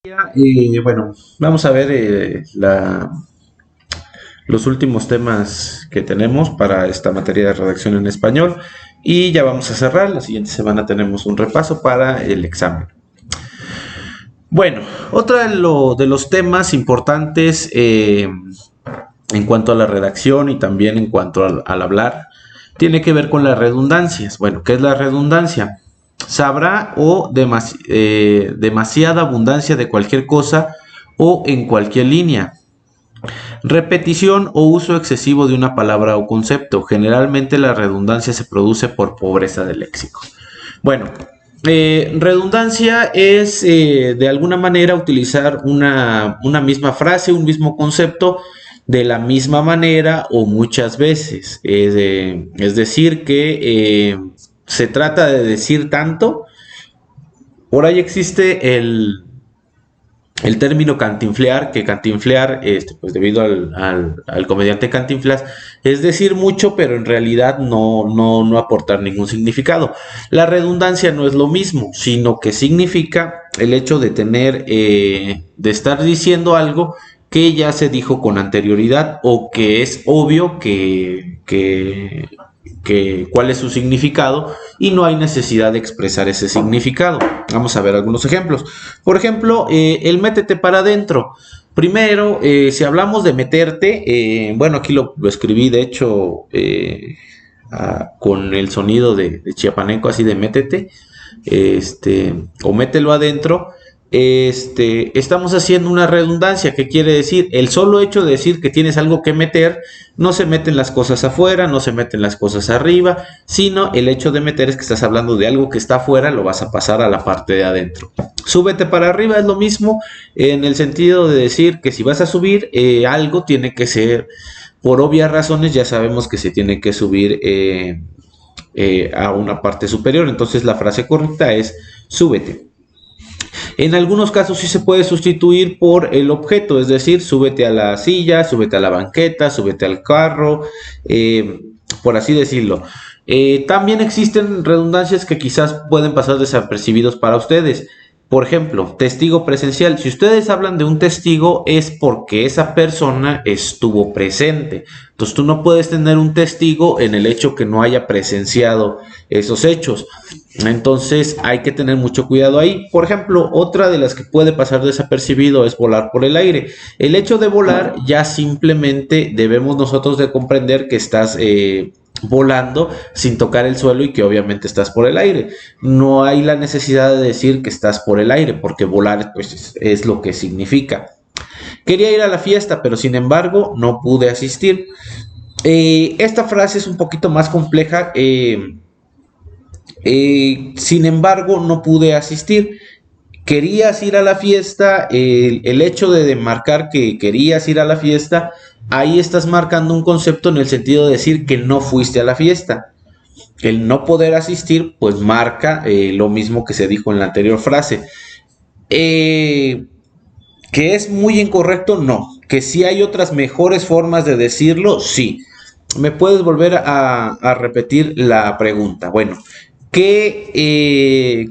Bueno, vamos a ver los últimos temas que tenemos para esta materia de redacción en español y ya vamos a cerrar. La siguiente semana tenemos un repaso para el examen. Bueno, otro de los temas importantes en cuanto a la redacción y también en cuanto al hablar tiene que ver con las redundancias. Bueno, ¿qué es la redundancia? Sabrá o demasiada abundancia de cualquier cosa o en cualquier línea. Repetición o uso excesivo de una palabra o concepto. Generalmente la redundancia se produce por pobreza de léxico. Bueno, redundancia es de alguna manera utilizar una misma frase, un mismo concepto de la misma manera o muchas veces. Es decir, que se trata de decir tanto. Por ahí existe el término cantinflear, que cantinflear, pues debido al comediante Cantinflas, es decir mucho, pero en realidad no aportar ningún significado. La redundancia no es lo mismo, sino que significa el hecho de tener, de estar diciendo algo que ya se dijo con anterioridad o que es obvio que cuál es su significado y no hay necesidad de expresar ese significado. Vamos a ver algunos ejemplos. Por ejemplo, el métete para adentro. Primero, si hablamos de meterte, bueno, aquí lo escribí de hecho con el sonido de chiapaneco, así de métete, o mételo adentro. Estamos haciendo una redundancia. ¿Qué quiere decir? El solo hecho de decir que tienes algo que meter, no se meten las cosas afuera, no se meten las cosas arriba, sino el hecho de meter es que estás hablando de algo que está afuera, lo vas a pasar a la parte de adentro. Súbete para arriba es lo mismo, en el sentido de decir que si vas a subir algo tiene que ser, por obvias razones ya sabemos que se tiene que subir a una parte superior, entonces la frase correcta es súbete. En algunos casos sí se puede sustituir por el objeto, es decir, súbete a la silla, súbete a la banqueta, súbete al carro, por así decirlo. También existen redundancias que quizás pueden pasar desapercibidos para ustedes. Por ejemplo, testigo presencial. Si ustedes hablan de un testigo es porque esa persona estuvo presente. Entonces tú no puedes tener un testigo en el hecho que no haya presenciado esos hechos. Entonces hay que tener mucho cuidado ahí. Por ejemplo, otra de las que puede pasar desapercibido es volar por el aire. El hecho de volar ya simplemente debemos nosotros de comprender que estás volando sin tocar el suelo y que obviamente estás por el aire. No hay la necesidad de decir que estás por el aire porque volar pues, es lo que significa. Quería ir a la fiesta, pero sin embargo no pude asistir. Esta frase es un poquito más compleja. Sin embargo, no pude asistir. Querías ir a la fiesta, el hecho de marcar que querías ir a la fiesta, ahí estás marcando un concepto en el sentido de decir que no fuiste a la fiesta. El no poder asistir, pues marca lo mismo que se dijo en la anterior frase. ¿Que es muy incorrecto? No. ¿Que sí hay otras mejores formas de decirlo? Sí. ¿Me puedes volver a repetir la pregunta? Bueno, ¿qué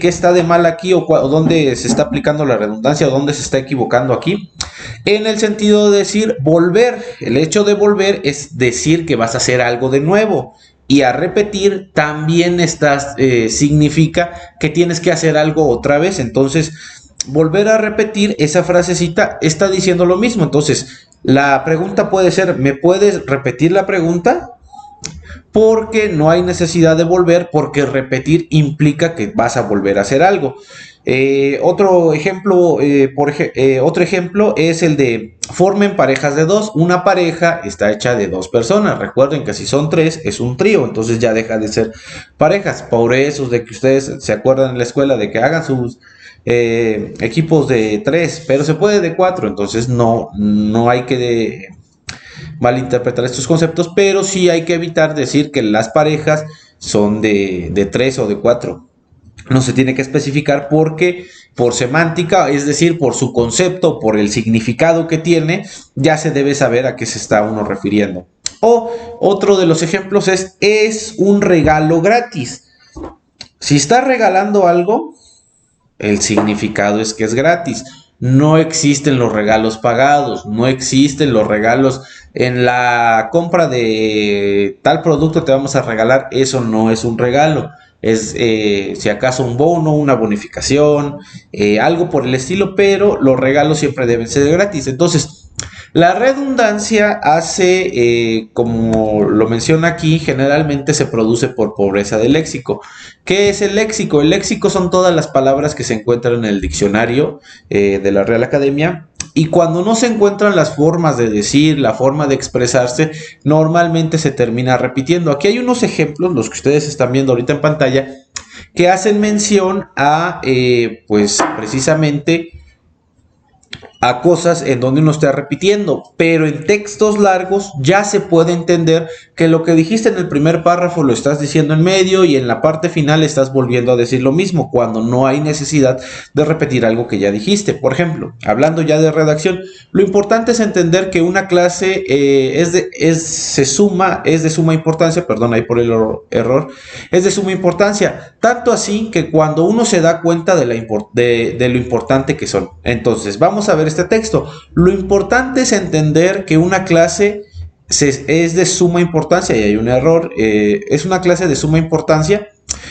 está de mal aquí o dónde se está aplicando la redundancia o dónde se está equivocando aquí? En el sentido de decir volver. El hecho de volver es decir que vas a hacer algo de nuevo. Y a repetir también significa que tienes que hacer algo otra vez. Entonces, volver a repetir esa frasecita está diciendo lo mismo. Entonces, la pregunta puede ser, ¿me puedes repetir la pregunta? Porque no hay necesidad de volver, porque repetir implica que vas a volver a hacer algo. Otro ejemplo es el de formen parejas de dos. Una pareja está hecha de dos personas. Recuerden que si son tres es un trío, entonces ya deja de ser parejas. Por eso de que ustedes se acuerdan en la escuela de que hagan sus equipos de tres, pero se puede de cuatro, entonces no hay que malinterpretar estos conceptos, pero sí hay que evitar decir que las parejas son de tres o de cuatro. No se tiene que especificar porque por semántica, es decir, por su concepto, por el significado que tiene, ya se debe saber a qué se está uno refiriendo. O otro de los ejemplos es un regalo gratis. Si está regalando algo, el significado es que es gratis. No existen los regalos pagados, no existen los regalos en la compra de tal producto te vamos a regalar, eso no es un regalo, es si acaso un bono, una bonificación, algo por el estilo, pero los regalos siempre deben ser gratis. Entonces, la redundancia hace, como lo menciona aquí, generalmente se produce por pobreza de léxico. ¿Qué es el léxico? El léxico son todas las palabras que se encuentran en el diccionario de la Real Academia. Y cuando no se encuentran las formas de decir, la forma de expresarse, normalmente se termina repitiendo. Aquí hay unos ejemplos, los que ustedes están viendo ahorita en pantalla, que hacen mención a, pues precisamente a cosas en donde uno está repitiendo, pero en textos largos ya se puede entender que lo que dijiste en el primer párrafo lo estás diciendo en medio y en la parte final estás volviendo a decir lo mismo cuando no hay necesidad de repetir algo que ya dijiste. Por ejemplo, hablando ya de redacción, lo importante es entender que una clase es de suma importancia, perdón ahí por el error, es de suma importancia, tanto así que cuando uno se da cuenta de lo importante que son. Entonces, vamos a ver este texto. Lo importante es entender que una clase es de suma importancia y hay un error, es una clase de suma importancia.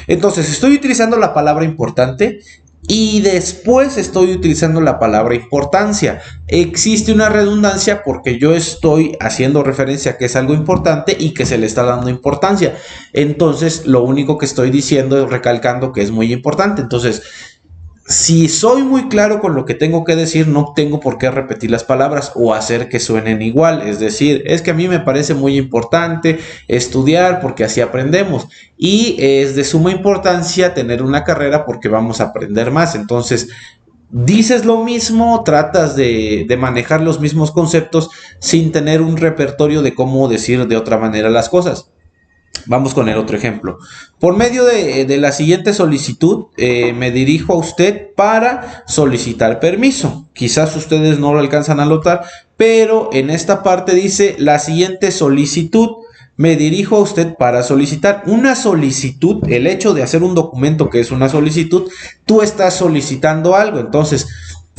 Entonces estoy utilizando la palabra importante y después estoy utilizando la palabra importancia. Existe una redundancia porque yo estoy haciendo referencia a que es algo importante y que se le está dando importancia. Entonces lo único que estoy diciendo es recalcando que es muy importante. Entonces, si soy muy claro con lo que tengo que decir, no tengo por qué repetir las palabras o hacer que suenen igual. Es decir, es que a mí me parece muy importante estudiar porque así aprendemos. Y es de suma importancia tener una carrera porque vamos a aprender más. Entonces, dices lo mismo, tratas de manejar los mismos conceptos sin tener un repertorio de cómo decir de otra manera las cosas. Vamos con el otro ejemplo. Por medio de la siguiente solicitud, me dirijo a usted para solicitar permiso. Quizás ustedes no lo alcanzan a notar, pero en esta parte dice la siguiente solicitud. Me dirijo a usted para solicitar una solicitud. El hecho de hacer un documento que es una solicitud, tú estás solicitando algo. Entonces,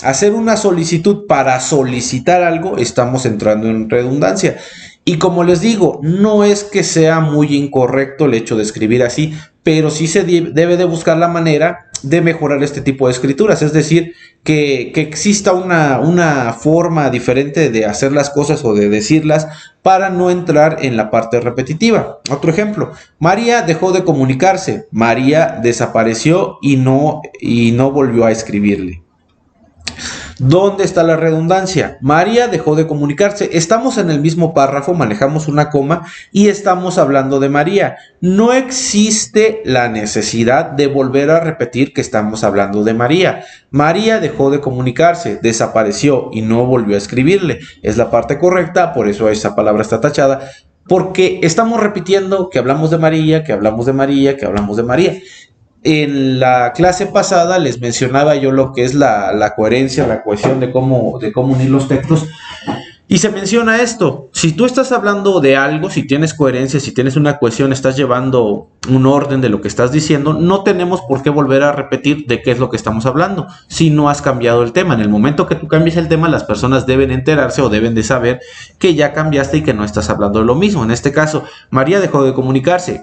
hacer una solicitud para solicitar algo, estamos entrando en redundancia. Y como les digo, no es que sea muy incorrecto el hecho de escribir así, pero sí se debe de buscar la manera de mejorar este tipo de escrituras. Es decir, que exista una forma diferente de hacer las cosas o de decirlas para no entrar en la parte repetitiva. Otro ejemplo, María dejó de comunicarse, María desapareció y no volvió a escribirle. ¿Dónde está la redundancia? María dejó de comunicarse. Estamos en el mismo párrafo, manejamos una coma y estamos hablando de María. No existe la necesidad de volver a repetir que estamos hablando de María. María dejó de comunicarse, desapareció y no volvió a escribirle. Es la parte correcta, por eso esa palabra está tachada, porque estamos repitiendo que hablamos de María, que hablamos de María, que hablamos de María. En la clase pasada les mencionaba yo lo que es la coherencia, la cohesión de cómo unir los textos. Y se menciona esto, si tú estás hablando de algo, si tienes coherencia, si tienes una cohesión, estás llevando un orden de lo que estás diciendo, no tenemos por qué volver a repetir de qué es lo que estamos hablando, si no has cambiado el tema. En el momento que tú cambies el tema, las personas deben enterarse o deben de saber que ya cambiaste y que no estás hablando de lo mismo. En este caso, María dejó de comunicarse,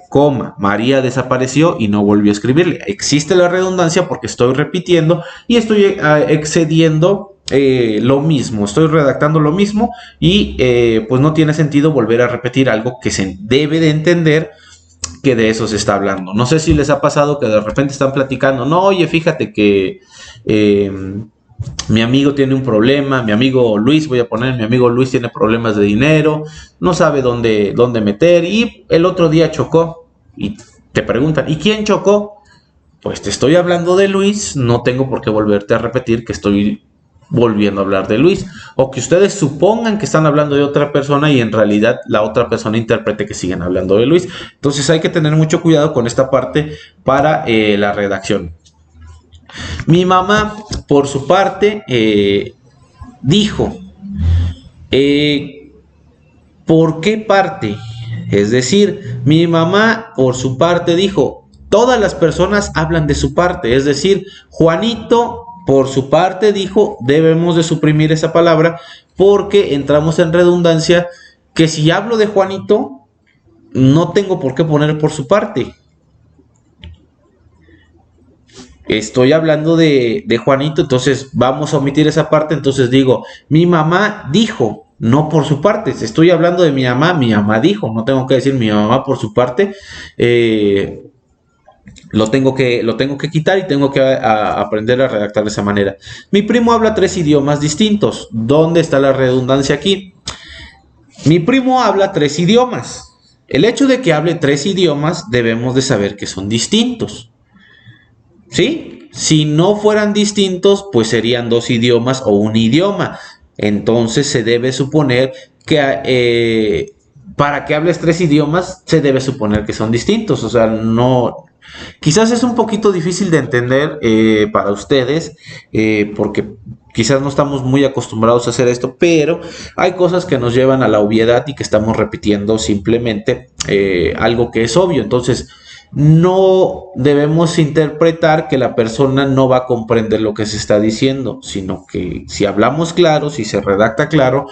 María desapareció y no volvió a escribirle. Existe la redundancia porque estoy repitiendo y estoy excediendo lo mismo, estoy redactando lo mismo y pues no tiene sentido volver a repetir algo que se debe de entender que de eso se está hablando. No sé si les ha pasado que de repente están platicando, no, oye, fíjate que mi amigo tiene un problema, mi amigo Luis, mi amigo Luis tiene problemas de dinero, no sabe dónde meter y el otro día chocó y te preguntan, ¿y quién chocó? Pues te estoy hablando de Luis, no tengo por qué volverte a repetir que estoy volviendo a hablar de Luis, o que ustedes supongan que están hablando de otra persona y en realidad la otra persona interprete que siguen hablando de Luis. Entonces hay que tener mucho cuidado con esta parte para la redacción. Mi mamá, por su parte, dijo, ¿por qué parte? Es decir, mi mamá, por su parte, dijo, Todas las personas hablan de su parte, es decir, Juanito por su parte dijo, debemos de suprimir esa palabra porque entramos en redundancia, que si hablo de Juanito, no tengo por qué poner por su parte. Estoy hablando de Juanito, entonces vamos a omitir esa parte, entonces digo, mi mamá dijo, no por su parte, estoy hablando de mi mamá dijo, no tengo que decir mi mamá por su parte, lo tengo que quitar y tengo que aprender a redactar de esa manera. Mi primo habla 3 idiomas distintos. ¿Dónde está la redundancia aquí? Mi primo habla 3 idiomas. El hecho de que hable 3 idiomas debemos de saber que son distintos. ¿Sí? Si no fueran distintos, pues serían 2 idiomas o un idioma. Entonces se debe suponer que para que hables 3 idiomas se debe suponer que son distintos. O sea, no... Quizás es un poquito difícil de entender para ustedes, porque quizás no estamos muy acostumbrados a hacer esto, pero hay cosas que nos llevan a la obviedad y que estamos repitiendo simplemente algo que es obvio. Entonces, no debemos interpretar que la persona no va a comprender lo que se está diciendo, sino que si hablamos claro, si se redacta claro,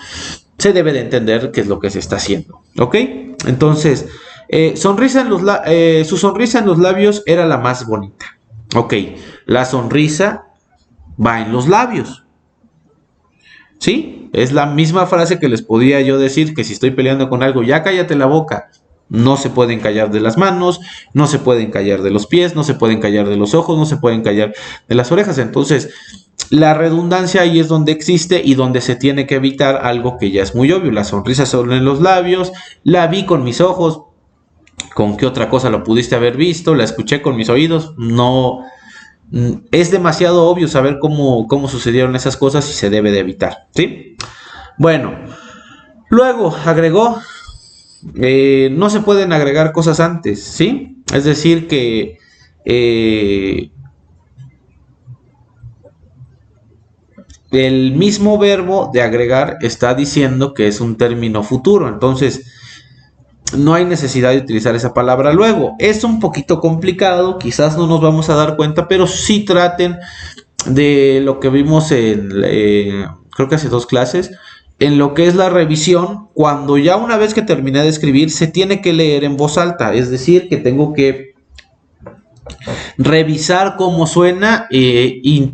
se debe de entender qué es lo que se está haciendo. ¿Ok? Entonces... su sonrisa en los labios era la más bonita. Ok, la sonrisa va en los labios. ¿Sí? Es la misma frase que les podía yo decir, que si estoy peleando con algo, ya cállate la boca. No se pueden callar de las manos, no se pueden callar de los pies, no se pueden callar de los ojos, no se pueden callar de las orejas. Entonces, la redundancia ahí es donde existe y donde se tiene que evitar algo que ya es muy obvio. La sonrisa solo en los labios, la vi con mis ojos. ¿Con qué otra cosa lo pudiste haber visto? ¿La escuché con mis oídos? No, es demasiado obvio saber cómo sucedieron esas cosas y se debe de evitar, ¿sí? Bueno, luego agregó, no se pueden agregar cosas antes, ¿sí? Es decir que el mismo verbo de agregar está diciendo que es un término futuro, entonces... no hay necesidad de utilizar esa palabra luego. Es un poquito complicado, quizás no nos vamos a dar cuenta, pero sí traten de lo que vimos en, creo que hace 2 clases, en lo que es la revisión. Cuando ya una vez que terminé de escribir, se tiene que leer en voz alta, es decir, que tengo que revisar cómo suena y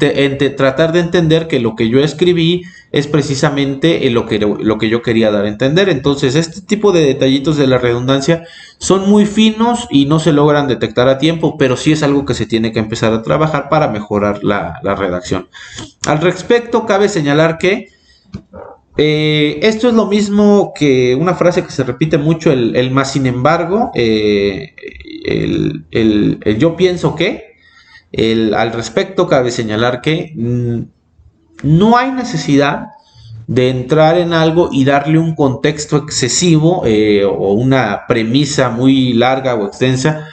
tratar de entender que lo que yo escribí es precisamente lo que yo quería dar a entender. Entonces, este tipo de detallitos de la redundancia son muy finos y no se logran detectar a tiempo, pero sí es algo que se tiene que empezar a trabajar para mejorar la redacción. Al respecto, cabe señalar que esto es lo mismo que una frase que se repite mucho, el más sin embargo, el yo pienso que, al respecto cabe señalar que no hay necesidad de entrar en algo y darle un contexto excesivo o una premisa muy larga o extensa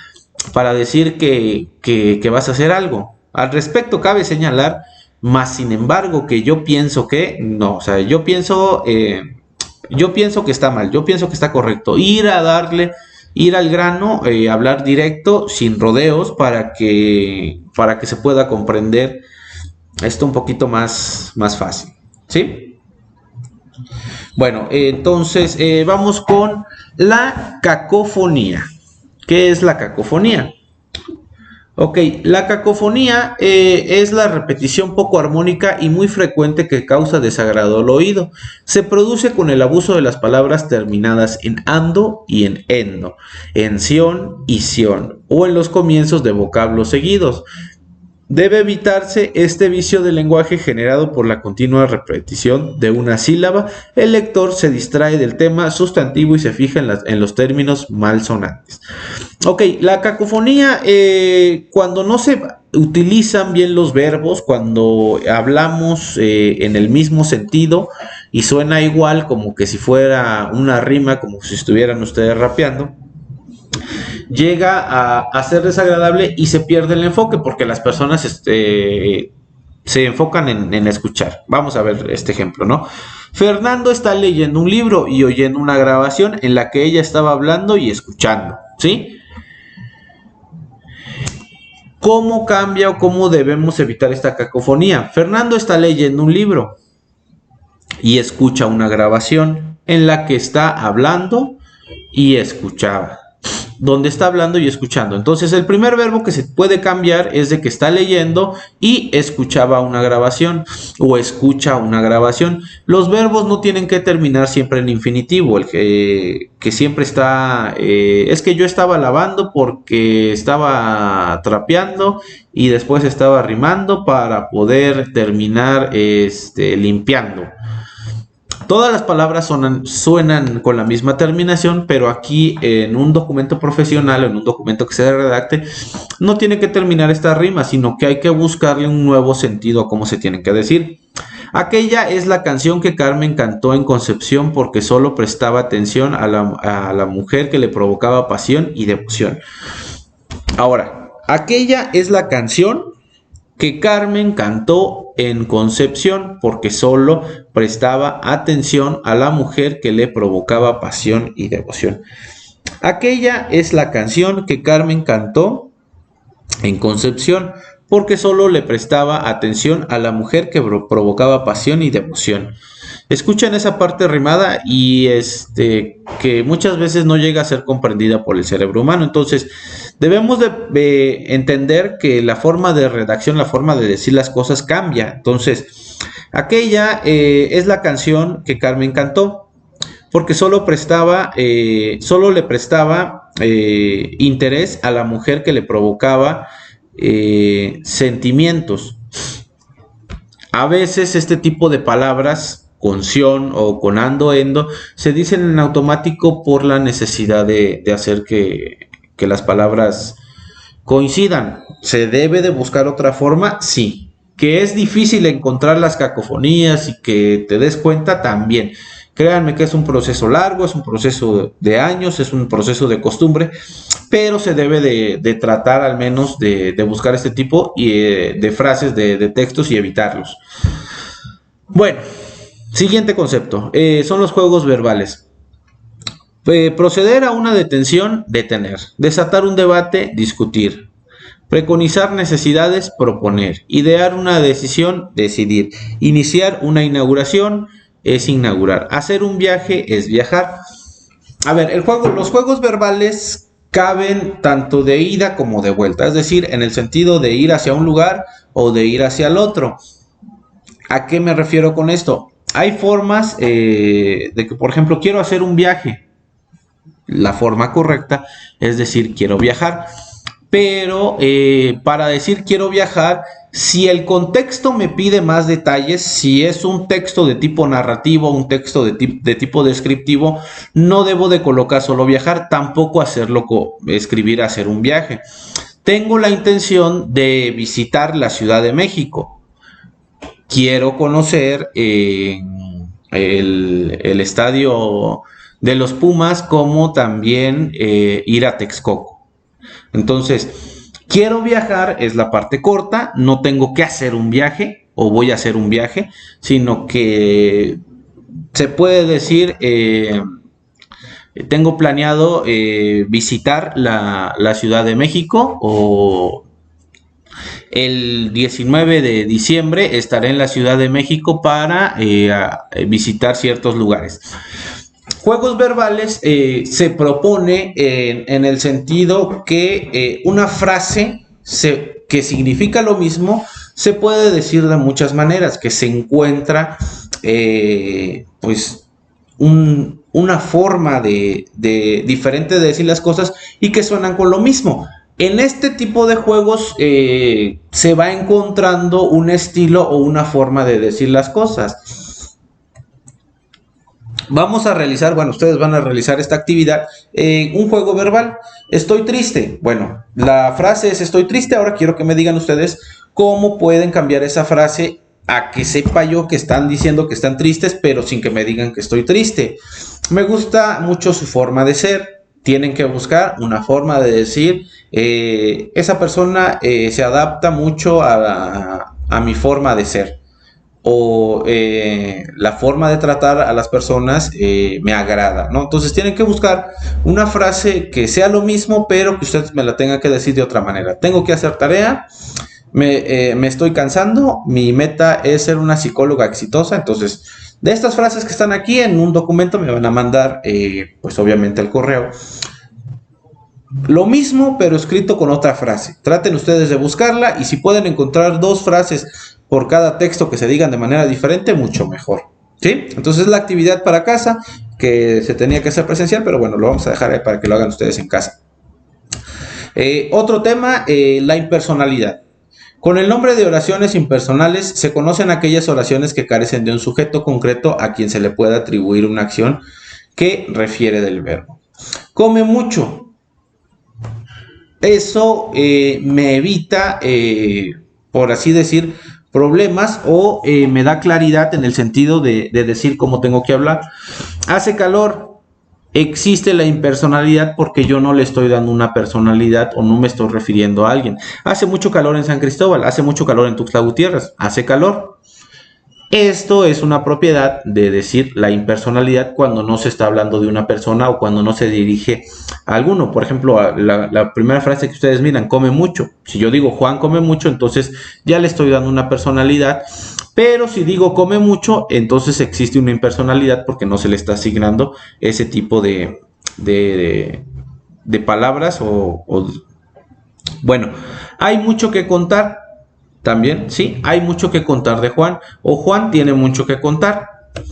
para decir que vas a hacer algo. Al respecto cabe señalar, más sin embargo, que yo pienso que, no, o sea, yo pienso que está mal, yo pienso que está correcto. Ir al grano, hablar directo, sin rodeos, para que se pueda comprender esto un poquito más fácil, ¿sí? Bueno, entonces vamos con la cacofonía. ¿Qué es la cacofonía? Ok, la cacofonía es la repetición poco armónica y muy frecuente que causa desagrado al oído. Se produce con el abuso de las palabras terminadas en ando y en endo, en sion y sion, o en los comienzos de vocablos seguidos. Debe evitarse este vicio del lenguaje generado por la continua repetición de una sílaba. El lector se distrae del tema sustantivo y se fija en los términos malsonantes. Ok, la cacofonía, cuando no se utilizan bien los verbos, cuando hablamos en el mismo sentido y suena igual, como que si fuera una rima, como si estuvieran ustedes rapeando, llega a ser desagradable y se pierde el enfoque porque las personas se enfocan en escuchar. Vamos a ver este ejemplo, ¿no? Fernando está leyendo un libro y oyendo una grabación en la que ella estaba hablando y escuchando, ¿sí? ¿Cómo cambia o cómo debemos evitar esta cacofonía? Fernando está leyendo un libro y escucha una grabación en la que está hablando y escuchaba. Donde está hablando y escuchando. Entonces el primer verbo que se puede cambiar es de que está leyendo y escuchaba una grabación o escucha una grabación. Los verbos no tienen que terminar siempre en infinitivo. El que siempre está es que yo estaba lavando porque estaba trapeando y después estaba rimando para poder terminar limpiando. Todas las palabras suenan con la misma terminación, pero aquí en un documento profesional, en un documento que se redacte, no tiene que terminar esta rima, sino que hay que buscarle un nuevo sentido a cómo se tienen que decir. Aquella es la canción que Carmen cantó en Concepción porque solo prestaba atención a la mujer que le provocaba pasión y devoción. Ahora, aquella es la canción que Carmen cantó en Concepción porque solo prestaba atención a la mujer que le provocaba pasión y devoción. Aquella es la canción que Carmen cantó en Concepción porque solo le prestaba atención a la mujer que provocaba pasión y devoción. Escuchen esa parte rimada y que muchas veces no llega a ser comprendida por el cerebro humano. Entonces, debemos de entender que la forma de redacción, la forma de decir las cosas cambia. Entonces, aquella es la canción que Carmen cantó porque solo le prestaba interés a la mujer que le provocaba sentimientos. A veces este tipo de palabras con sion o con ando, endo, se dicen en automático por la necesidad de hacer que las palabras coincidan. ¿Se debe de buscar otra forma? Sí. ¿Que es difícil encontrar las cacofonías y que te des cuenta? También. Créanme que es un proceso largo, es un proceso de años, es un proceso de costumbre, pero se debe de tratar al menos de buscar este tipo de frases, de textos y evitarlos. Bueno, siguiente concepto, son los juegos verbales. Proceder a una detención, detener. Desatar un debate, discutir. Preconizar necesidades, proponer. Idear una decisión, decidir. Iniciar una inauguración, es inaugurar. Hacer un viaje es viajar. A ver, los juegos verbales caben tanto de ida como de vuelta, es decir, en el sentido de ir hacia un lugar o de ir hacia el otro. ¿A qué me refiero con esto? Hay formas de que, por ejemplo, quiero hacer un viaje. La forma correcta es decir quiero viajar. Pero para decir quiero viajar, si el contexto me pide más detalles, si es un texto de tipo narrativo, un texto de tipo descriptivo, no debo de colocar solo viajar, tampoco escribir hacer un viaje. Tengo la intención de visitar la Ciudad de México. Quiero conocer el estadio de los Pumas, como también ir a Texcoco. Entonces, quiero viajar es la parte corta, no tengo que hacer un viaje o voy a hacer un viaje, sino que se puede decir, tengo planeado visitar la Ciudad de México o el 19 de diciembre estaré en la Ciudad de México para visitar ciertos lugares. Juegos verbales se propone en el sentido que una frase que significa lo mismo se puede decir de muchas maneras, que se encuentra pues una forma diferente de decir las cosas y que suenan con lo mismo. En este tipo de juegos se va encontrando un estilo o una forma de decir las cosas. Vamos a realizar, bueno, ustedes van a realizar esta actividad, un juego verbal. Estoy triste. Bueno, la frase es estoy triste. Ahora quiero que me digan ustedes cómo pueden cambiar esa frase a que sepa yo que están diciendo que están tristes, pero sin que me digan que estoy triste. Me gusta mucho su forma de ser. Tienen que buscar una forma de decir, esa persona se adapta mucho a mi forma de ser. o la forma de tratar a las personas me agrada, ¿no? Entonces tienen que buscar una frase que sea lo mismo, pero que ustedes me la tengan que decir de otra manera. Tengo que hacer tarea, me estoy cansando, mi meta es ser una psicóloga exitosa. Entonces, de estas frases que están aquí en un documento me van a mandar, pues obviamente al correo, lo mismo pero escrito con otra frase. Traten ustedes de buscarla, y si pueden encontrar 2 frases por cada texto que se digan de manera diferente, mucho mejor, ¿sí? Entonces la actividad para casa, que se tenía que hacer presencial, pero bueno, lo vamos a dejar ahí para que lo hagan ustedes en casa. Otro tema, la impersonalidad. Con el nombre de oraciones impersonales se conocen aquellas oraciones que carecen de un sujeto concreto a quien se le pueda atribuir una acción que refiere del verbo. Come mucho. Eso me evita, por así decir, problemas, o me da claridad en el sentido de decir cómo tengo que hablar. Hace calor. Existe la impersonalidad porque yo no le estoy dando una personalidad o no me estoy refiriendo a alguien. Hace mucho calor en San Cristóbal, hace mucho calor en Tuxtla Gutiérrez, hace calor. Esto es una propiedad de decir la impersonalidad cuando no se está hablando de una persona o cuando no se dirige a alguno. Por ejemplo, la primera frase que ustedes miran, come mucho. Si yo digo Juan come mucho, entonces ya le estoy dando una personalidad. Pero si digo come mucho, entonces existe una impersonalidad porque no se le está asignando ese tipo de palabras bueno, hay mucho que contar. También, sí, hay mucho que contar de Juan, o Juan tiene mucho que contar.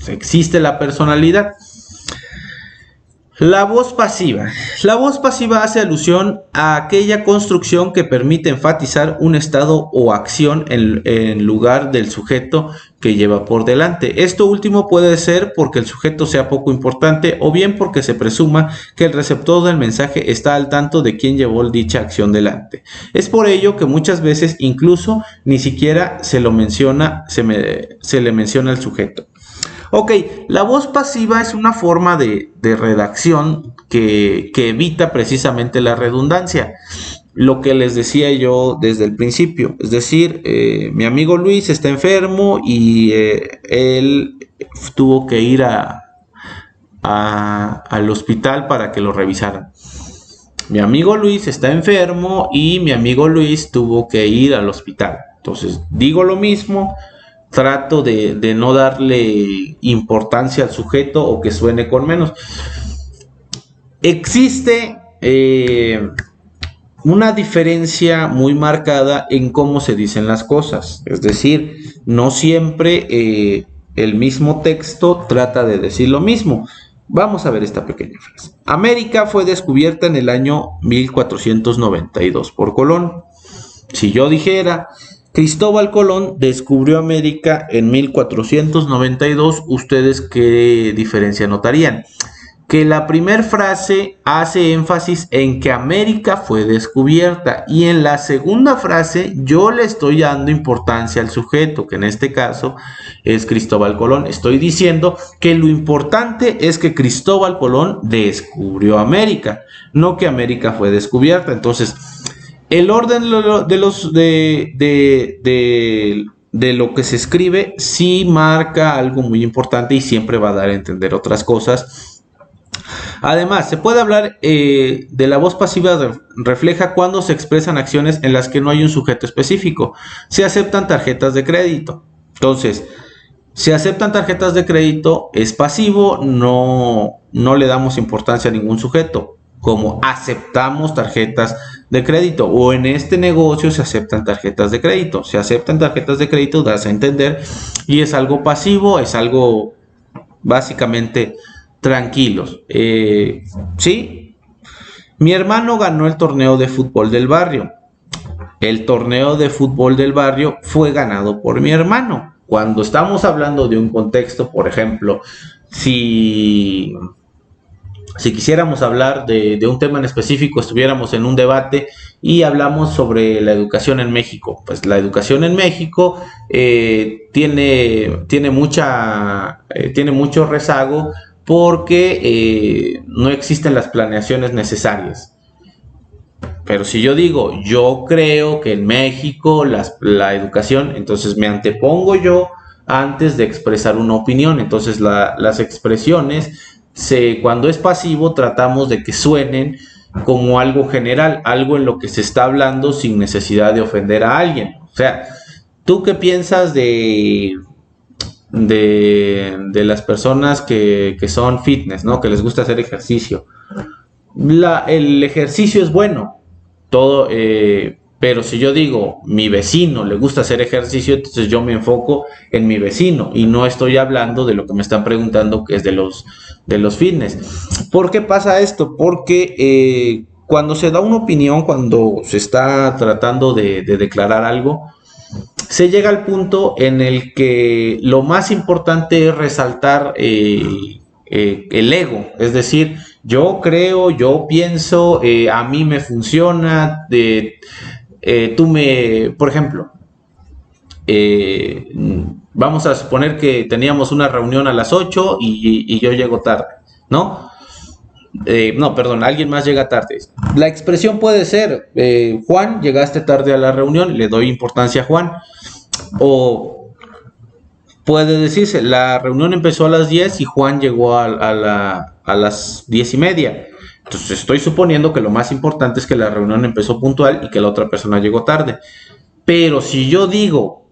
Existe la personalidad. La voz pasiva. La voz pasiva hace alusión a aquella construcción que permite enfatizar un estado o acción en lugar del sujeto que lleva por delante. Esto último puede ser porque el sujeto sea poco importante, o bien porque se presuma que el receptor del mensaje está al tanto de quién llevó dicha acción delante. Es por ello que muchas veces incluso ni siquiera se le menciona al sujeto. Ok, la voz pasiva es una forma de redacción que evita precisamente la redundancia. Lo que les decía yo desde el principio, es decir, mi amigo Luis está enfermo y él tuvo que ir al hospital para que lo revisaran. Mi amigo Luis está enfermo y mi amigo Luis tuvo que ir al hospital. Entonces, digo lo mismo. Trato de no darle importancia al sujeto o que suene con menos. Existe una diferencia muy marcada en cómo se dicen las cosas. Es decir, no siempre el mismo texto trata de decir lo mismo. Vamos a ver esta pequeña frase. América fue descubierta en el año 1492 por Colón. Si yo dijera Cristóbal Colón descubrió América en 1492, ¿ustedes qué diferencia notarían? Que la primera frase hace énfasis en que América fue descubierta, y en la segunda frase yo le estoy dando importancia al sujeto, que en este caso es Cristóbal Colón. Estoy diciendo que lo importante es que Cristóbal Colón descubrió América, no que América fue descubierta. Entonces, el orden de lo que se escribe sí marca algo muy importante y siempre va a dar a entender otras cosas. Además, se puede hablar de la voz pasiva, refleja cuando se expresan acciones en las que no hay un sujeto específico. Se aceptan tarjetas de crédito. Entonces, se aceptan tarjetas de crédito, es pasivo, no le damos importancia a ningún sujeto. Como aceptamos tarjetas de crédito, o en este negocio se aceptan tarjetas de crédito. Se aceptan tarjetas de crédito, das a entender, y es algo pasivo, es algo básicamente tranquilos. Sí, mi hermano ganó el torneo de fútbol del barrio. El torneo de fútbol del barrio fue ganado por mi hermano. Cuando estamos hablando de un contexto, por ejemplo, si quisiéramos hablar de un tema en específico, estuviéramos en un debate y hablamos sobre la educación en México. Pues la educación en México tiene mucho rezago porque no existen las planeaciones necesarias. Pero si yo digo, yo creo que en México la educación, entonces me antepongo yo antes de expresar una opinión. Entonces las expresiones, cuando es pasivo, tratamos de que suenen como algo general, algo en lo que se está hablando sin necesidad de ofender a alguien. O sea, ¿tú qué piensas de las personas que son fitness, ¿no? Que les gusta hacer ejercicio? El ejercicio es bueno, todo, pero si yo digo mi vecino le gusta hacer ejercicio, entonces yo me enfoco en mi vecino y no estoy hablando de lo que me están preguntando, que es de los fitness. ¿Por qué pasa esto? Porque cuando se da una opinión, cuando se está tratando de declarar algo, se llega al punto en el que lo más importante es resaltar el ego, es decir, yo creo, yo pienso, a mí me funciona, por ejemplo, vamos a suponer que teníamos una reunión a las 8 y yo llego tarde, ¿no? No, perdón, alguien más llega tarde. La expresión puede ser, Juan, llegaste tarde a la reunión, le doy importancia a Juan. O puede decirse, la reunión empezó a las 10 y Juan llegó a las 10:30. Entonces estoy suponiendo que lo más importante es que la reunión empezó puntual y que la otra persona llegó tarde. Pero si yo digo,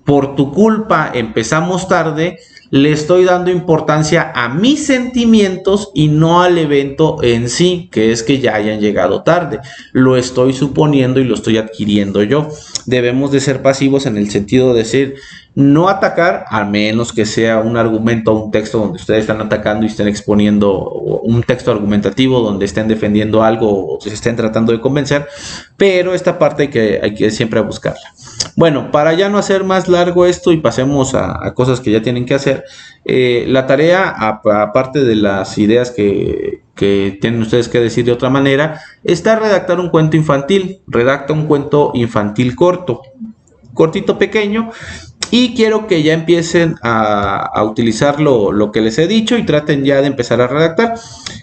por tu culpa empezamos tarde, le estoy dando importancia a mis sentimientos y no al evento en sí, que es que ya hayan llegado tarde. Lo estoy suponiendo y lo estoy adquiriendo yo. Debemos de ser pasivos en el sentido de decir, no atacar, a menos que sea un argumento o un texto donde ustedes están atacando y estén exponiendo un texto argumentativo donde estén defendiendo algo o se estén tratando de convencer, pero esta parte hay que siempre buscarla. Bueno, para ya no hacer más largo esto y pasemos a cosas que ya tienen que hacer, la tarea, aparte de las ideas que tienen ustedes que decir de otra manera, está redactar un cuento infantil. Redacta un cuento infantil cortito, pequeño, y quiero que ya empiecen a utilizar lo que les he dicho y traten ya de empezar a redactar.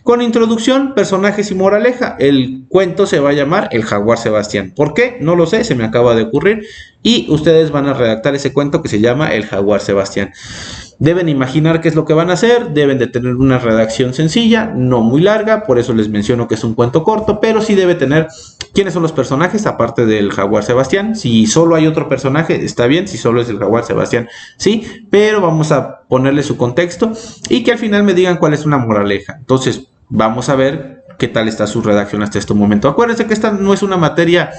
Con introducción, personajes y moraleja. El cuento se va a llamar El Jaguar Sebastián. ¿Por qué? No lo sé, se me acaba de ocurrir. Y ustedes van a redactar ese cuento que se llama El Jaguar Sebastián. Deben imaginar qué es lo que van a hacer, deben de tener una redacción sencilla, no muy larga, por eso les menciono que es un cuento corto, pero sí debe tener quiénes son los personajes, aparte del Jaguar Sebastián. Si solo hay otro personaje, está bien, si solo es el Jaguar Sebastián, sí, pero vamos a ponerle su contexto y que al final me digan cuál es una moraleja. Entonces, vamos a ver qué tal está su redacción hasta este momento. Acuérdense que esta no es una materia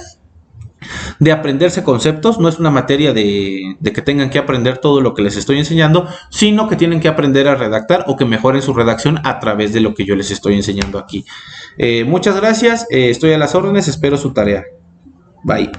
de aprenderse conceptos, no es una materia de que tengan que aprender todo lo que les estoy enseñando, sino que tienen que aprender a redactar o que mejoren su redacción a través de lo que yo les estoy enseñando aquí. Muchas gracias, estoy a las órdenes, espero su tarea. Bye.